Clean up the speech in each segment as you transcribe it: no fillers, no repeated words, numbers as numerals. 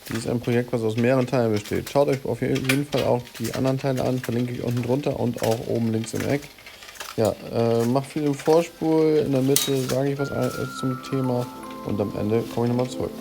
Dies ist ein Projekt, was aus mehreren Teilen besteht. Schaut euch auf jeden Fall auch die anderen Teile an, verlinke ich unten drunter und auch oben links im Eck. Ja, mach viel im Vorspul, in der Mitte sage ich was zum Thema und am Ende komme ich nochmal zurück.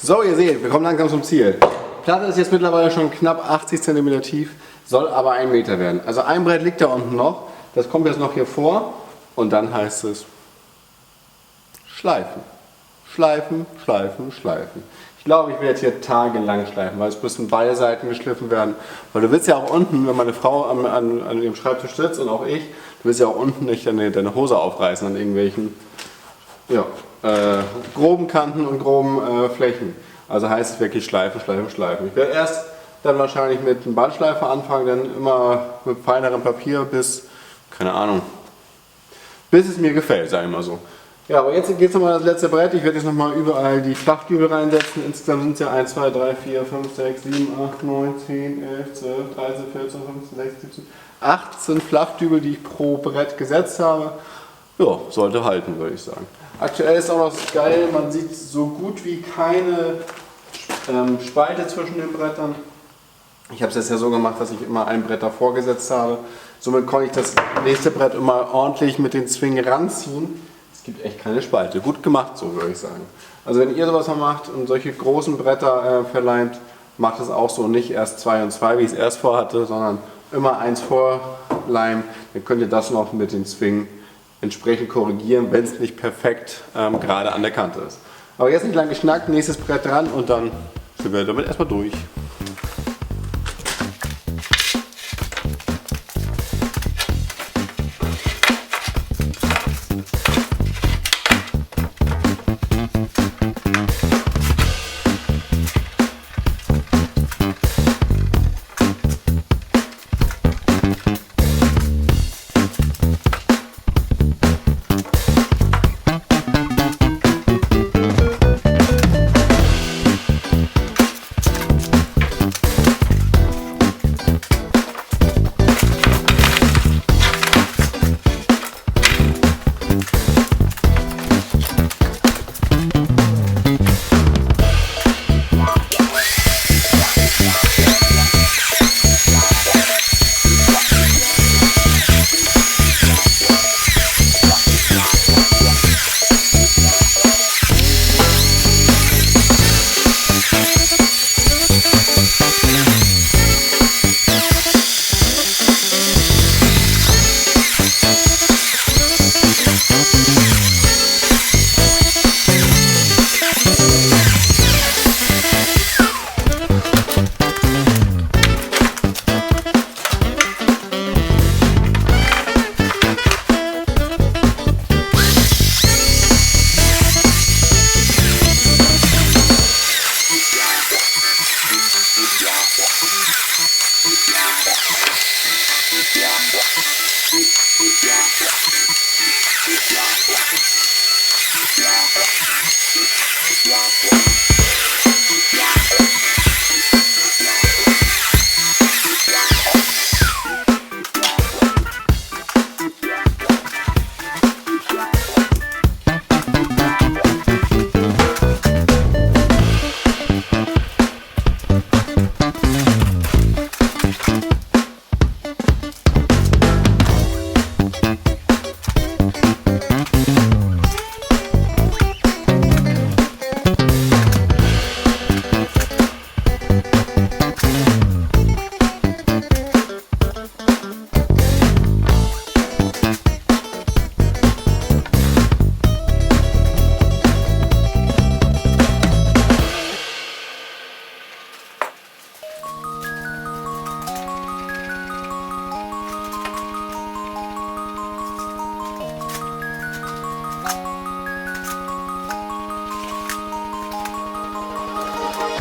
So, ihr seht, wir kommen langsam zum Ziel. Die Platte ist jetzt mittlerweile schon knapp 80 cm tief, soll aber 1 Meter werden. Also ein Brett liegt da unten noch, das kommt jetzt noch hier vor und dann heißt es Schleifen. Schleifen, Schleifen, Schleifen. Ich glaube, ich werde hier tagelang schleifen, weil es müssen beide Seiten geschliffen werden. Weil du willst ja auch unten, wenn meine Frau an ihrem Schreibtisch sitzt und auch ich, du willst ja auch unten nicht deine Hose aufreißen an irgendwelchen groben Kanten und groben Flächen. Also heißt es wirklich Schleifen, Schleifen, Schleifen. Ich werde erst dann wahrscheinlich mit einem Bandschleifer anfangen, dann immer mit feinerem Papier bis, keine Ahnung, bis es mir gefällt, sagen wir mal so. Ja, aber jetzt geht es nochmal das letzte Brett. Ich werde jetzt nochmal überall die Flachdübel reinsetzen. Insgesamt sind es ja 1, 2, 3, 4, 5, 6, 7, 8, 9, 10, 11, 12, 13, 14, 15, 16, 17, 18 Flachdübel, die ich pro Brett gesetzt habe. Ja, sollte halten, würde ich sagen. Aktuell ist auch noch geil, man sieht so gut wie keine Spalte zwischen den Brettern. Ich habe es jetzt ja so gemacht, dass ich immer ein Brett davor gesetzt habe. Somit konnte ich das nächste Brett immer ordentlich mit den Zwingen ranziehen. Es gibt echt keine Spalte. Gut gemacht, so würde ich sagen. Also wenn ihr sowas mal macht und solche großen Bretter verleimt, macht es auch so, nicht erst 2 und 2, wie ich es erst vorhatte, sondern immer 1 vorleimen. Dann könnt ihr das noch mit den Zwingen entsprechend korrigieren, wenn es nicht perfekt gerade an der Kante ist. Aber jetzt nicht lang geschnackt, nächstes Brett dran und dann sind wir damit erstmal durch.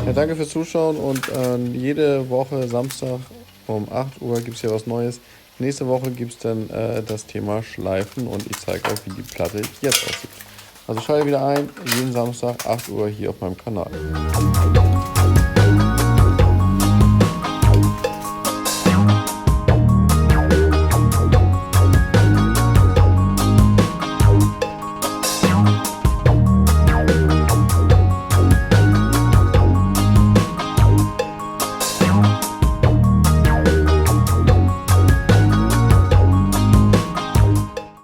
Ja, danke fürs Zuschauen und jede Woche Samstag um 8 Uhr gibt es hier was Neues. Nächste Woche gibt es dann das Thema Schleifen und ich zeige euch, wie die Platte jetzt aussieht. Also schalte wieder ein, jeden Samstag 8 Uhr hier auf meinem Kanal.